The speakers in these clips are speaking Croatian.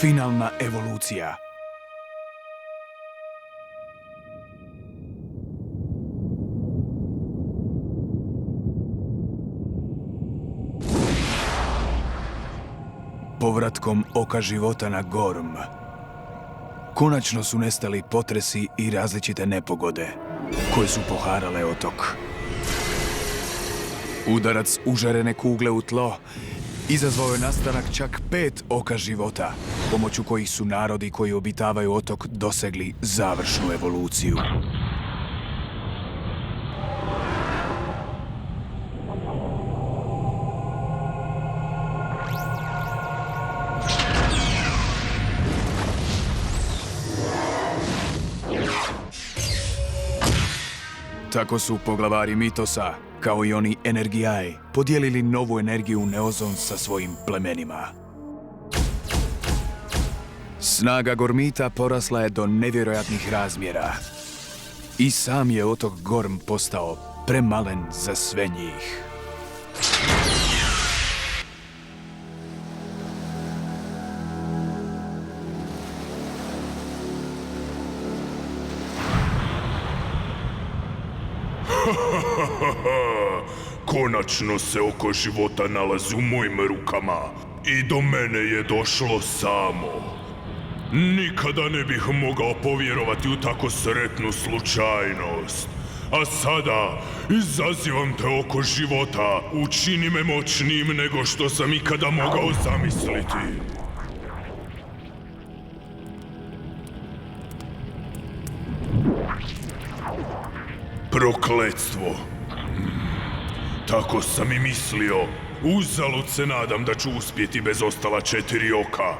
Finalna evolucija. Povratkom oka života na Gorm, konačno su nestali potresi i različite nepogode koje su poharale otok. Udarac užarene kugle u tlo izazvao je nastanak čak 5 oka života, pomoću kojih su narodi koji obitavaju otok dosegli završnu evoluciju. Tako su poglavari Mitosa, kao i oni Energijae, podijelili novu energiju Neozon sa svojim plemenima. Snaga Gormita porasla je do nevjerojatnih razmjera i sam je otok Gorm postao premalen za sve njih. Konačno se oko života nalazi u mojim rukama i do mene je došlo samo. Nikada ne bih mogao povjerovati u tako sretnu slučajnost. A sada izazivam te oko života, učini me moćnijim nego što sam ikada mogao zamisliti. Prokletstvo. Tako sam i mislio. Uzalud se nadam da ću uspjeti bez ostala 4 oka.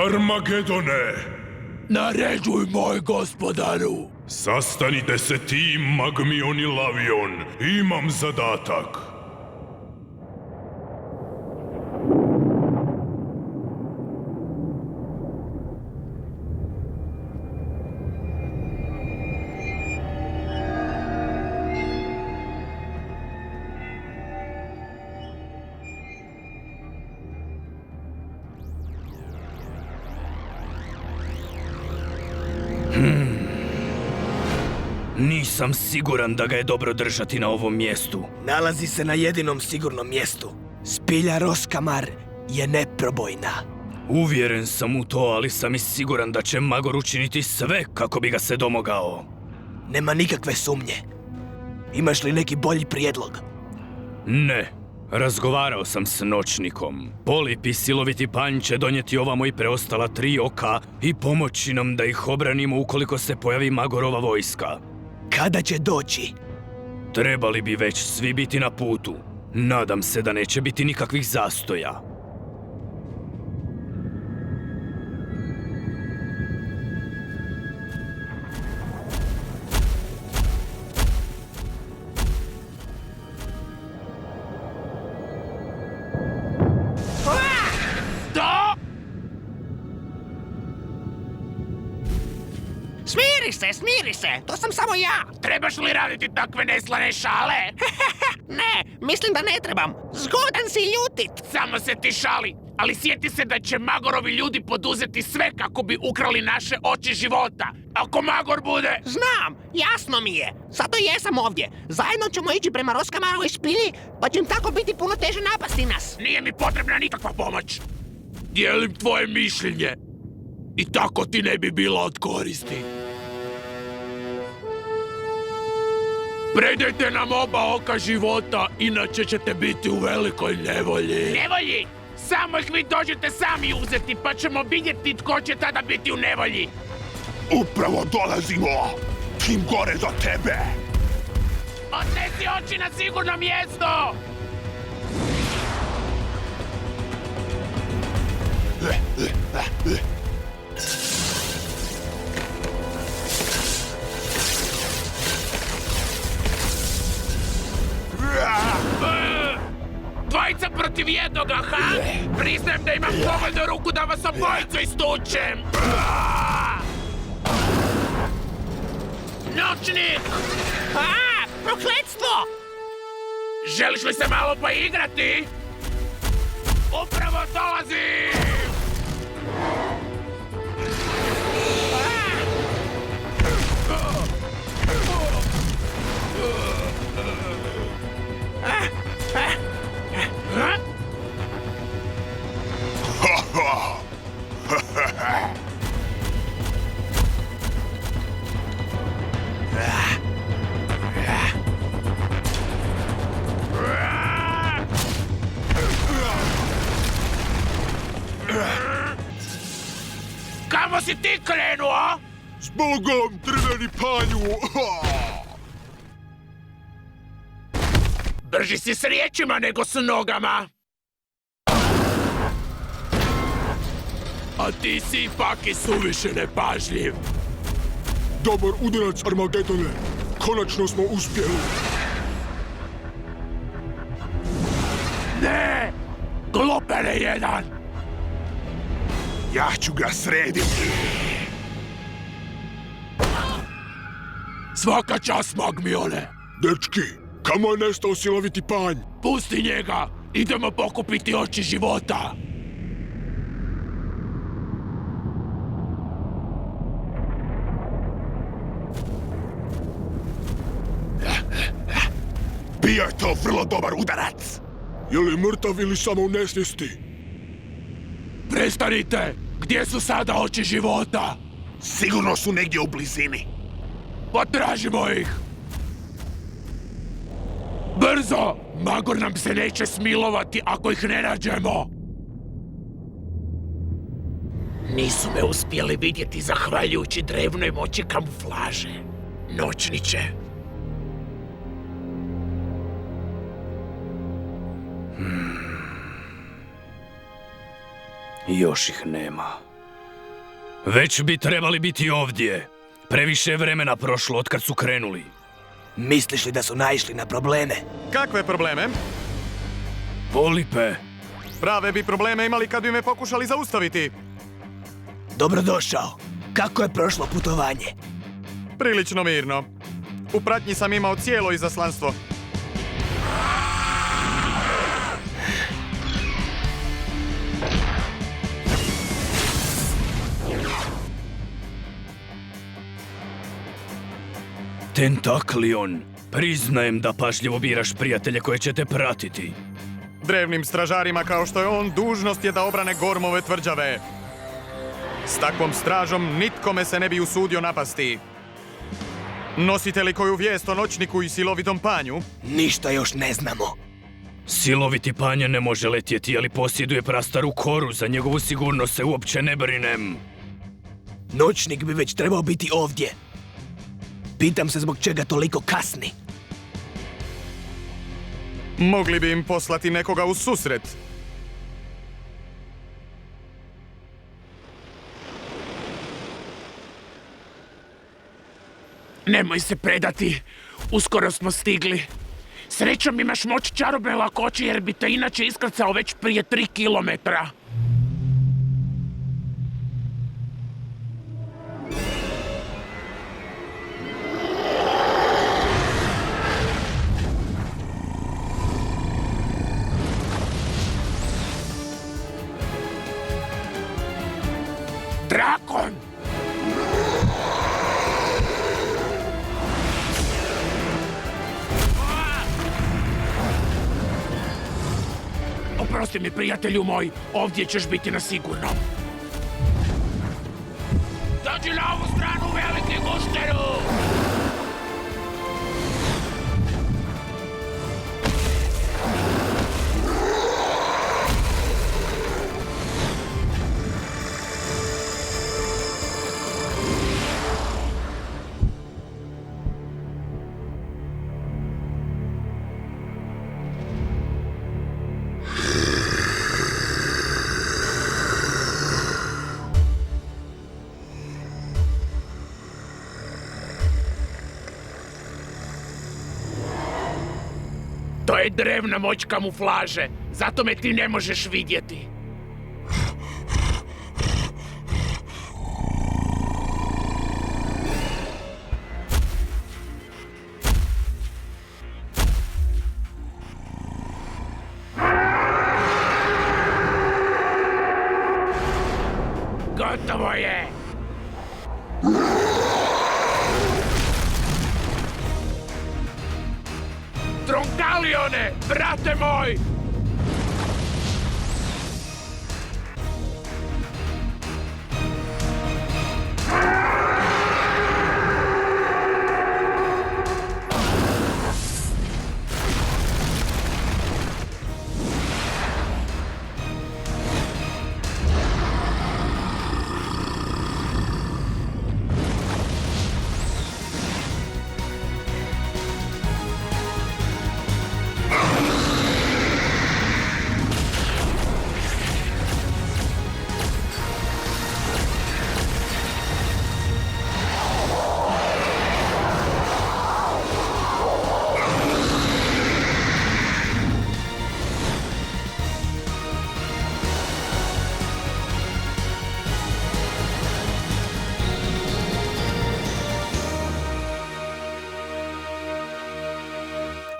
Armagedone! Naređuj, moj gospodaru! Sastanite se ti, Magmion i Lavion. Imam zadatak. Nisam siguran da ga je dobro držati na ovom mjestu. Nalazi se na jedinom sigurnom mjestu. Spilja Roskamar je neprobojna. Uvjeren sam u to, ali sam i siguran da će Magor učiniti sve kako bi ga se domogao. Nema nikakve sumnje. Imaš li neki bolji prijedlog? Ne. Razgovarao sam s Noćnikom. Polip i siloviti panj će donijeti ovamo i preostala 3 oka i pomoći nam da ih obranimo ukoliko se pojavi Magorova vojska. Kada će doći? Trebali bi već svi biti na putu. Nadam se da neće biti nikakvih zastoja. Smiri se, to sam samo ja. Trebaš li raditi takve neslane šale? Ne, mislim da ne trebam. Zgodan si ljutit. Samo se ti šali, ali sjeti se da će Magorovi ljudi poduzeti sve kako bi ukrali naše oči života. Ako Magor bude... Znam, jasno mi je. Zato jesam ovdje. Zajedno ćemo ići prema Roskamarovoj spilji, pa će im tako biti puno teže napasti nas. Nije mi potrebna nikakva pomoć. Dijelim tvoje mišljenje. I tako ti ne bi bila od koristi. Predajte nam oba oka života, inače ćete biti u velikoj nevolji. Nevolji? Samo ih vi dođete sami uzeti, pa ćemo vidjeti tko će tada biti u nevolji. Upravo dolazimo! Čim gore do tebe! Odnesi oči na sigurno mjesto! Dvojica protiv jednoga, ha? Priznajem da imam dovoljno ruku da vas obojicu istučem! Noćnik! Prokletstvo! Želiš li se malo poigrati? Upravo dolazim! Kamo si ti krenuo? S Bogom, drveni panju! Brži si s riječima nego s nogama. A ti si ipak i suviše nepažljiv. Dobar udarac, Armagedone! Konačno smo uspjeli! Ne! Glupere jedan! Ja ću ga srediti! Svaka čast, Magmione! Dečki, kamo je nestao siloviti panj? Pusti njega! Idemo pokupiti oči života! Bio je to vrlo dobar udarac! Je li mrtav ili samo u nesvijesti? Prestanite! Gdje su sada oči života? Sigurno su negdje u blizini. Potražimo ih! Brzo! Magor nam se neće smilovati ako ih ne nađemo! Nisu me uspjeli vidjeti zahvaljujući drevnoj moći kamuflaže. Noćniče. Još ih nema. Već bi trebali biti ovdje. Previše je vremena prošlo otkad su krenuli. Misliš li da su naišli na probleme? Kakve probleme? Polipe. Prave bi probleme imali kad bi me pokušali zaustaviti. Dobrodošao. Kako je prošlo putovanje? Prilično mirno. U pratnji sam imao cijelo izaslanstvo. Tentaklion. Priznajem da pažljivo biraš prijatelje koje će te pratiti. Drevnim stražarima kao što je on, dužnost je da obrane Gormove tvrđave. S takvom stražom nitko me se ne bi usudio napasti. Nosite li koju vijest o noćniku i silovitom panju? Ništa još ne znamo. Siloviti panje ne može letjeti, ali posjeduje prastaru koru. Za njegovu sigurnost se uopće ne brinem. Noćnik bi već trebao biti ovdje. Pitam se zbog čega toliko kasni. Mogli bi im poslati nekoga u susret. Nemoj se predati. Uskoro smo stigli. Srećom imaš moć čarobne lakoće jer bi te inače iskrcao već prije 3 kilometra. Drakon! Oprosti mi, prijatelju moj, ovdje ćeš biti na sigurno. Dođi na ovu stranu, veliki gušteru! To je drevna moć kamuflaže, zato me ti ne možeš vidjeti. Gotovo je! Tronkalione, brate moj!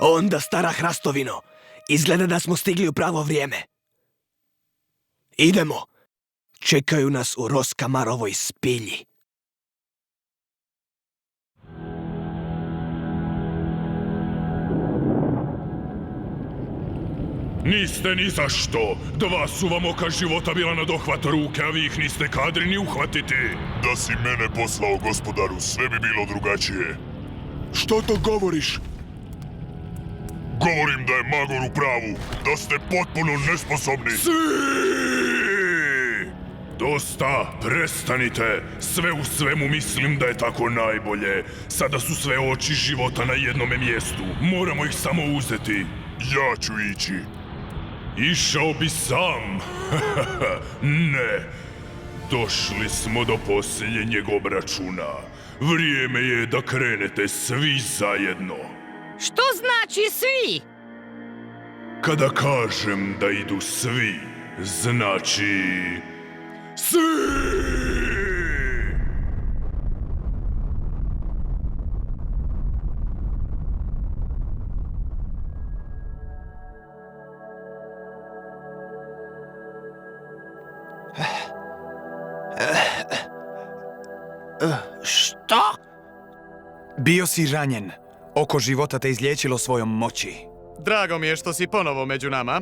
Onda, stara hrastovino, izgleda da smo stigli u pravo vrijeme. Idemo. Čekaju nas u Roskamarovoj spilji. Niste ni za što. Dva su vam oka života bila na dohvat ruke, a vi ih niste kadri ni uhvatiti. Da si mene poslao, gospodaru, sve bi bilo drugačije. Što to govoriš? Govorim da je Magor u pravu, da ste potpuno nesposobni. Svi! Dosta, prestanite. Sve u svemu mislim da je tako najbolje. Sada su sve oči života na jednome mjestu. Moramo ih samo uzeti. Ja ću ići. Išao bi sam. Ne. Došli smo do posljednjeg obračuna. Vrijeme je da krenete svi zajedno. Što znači svi? Kada kažem da idu svi, znači... Svi! Što? Bio si ranjen. Oko života te izliječilo svojom moći. Drago mi je što si ponovo među nama.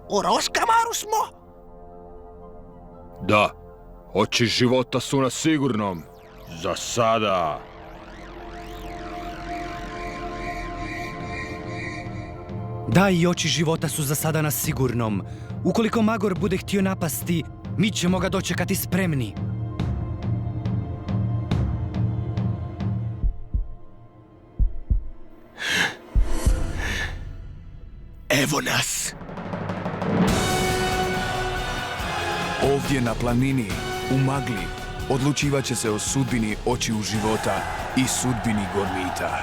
U Roskamaru smo? Da, oči života su na sigurnom. Za sada. Da, i oči života su za sada na sigurnom. Ukoliko Magor bude htio napasti, mi ćemo ga dočekati spremni. Evo nas. Ovdje na planini, u magli, odlučivat će se o sudbini očiju života i sudbini Gormita.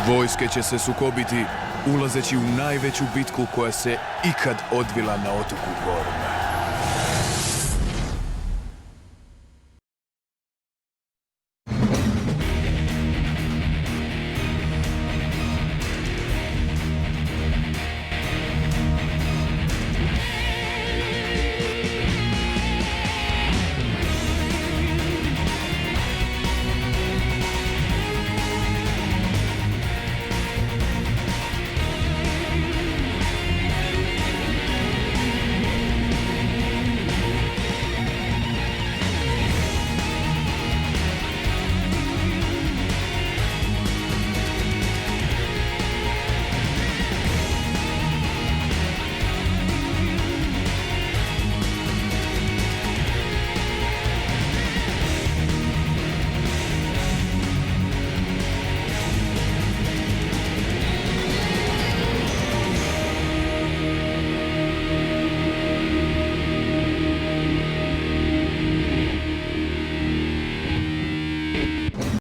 Vojske će se sukobiti, ulazeći u najveću bitku koja se ikad odvila na otoku Gorm.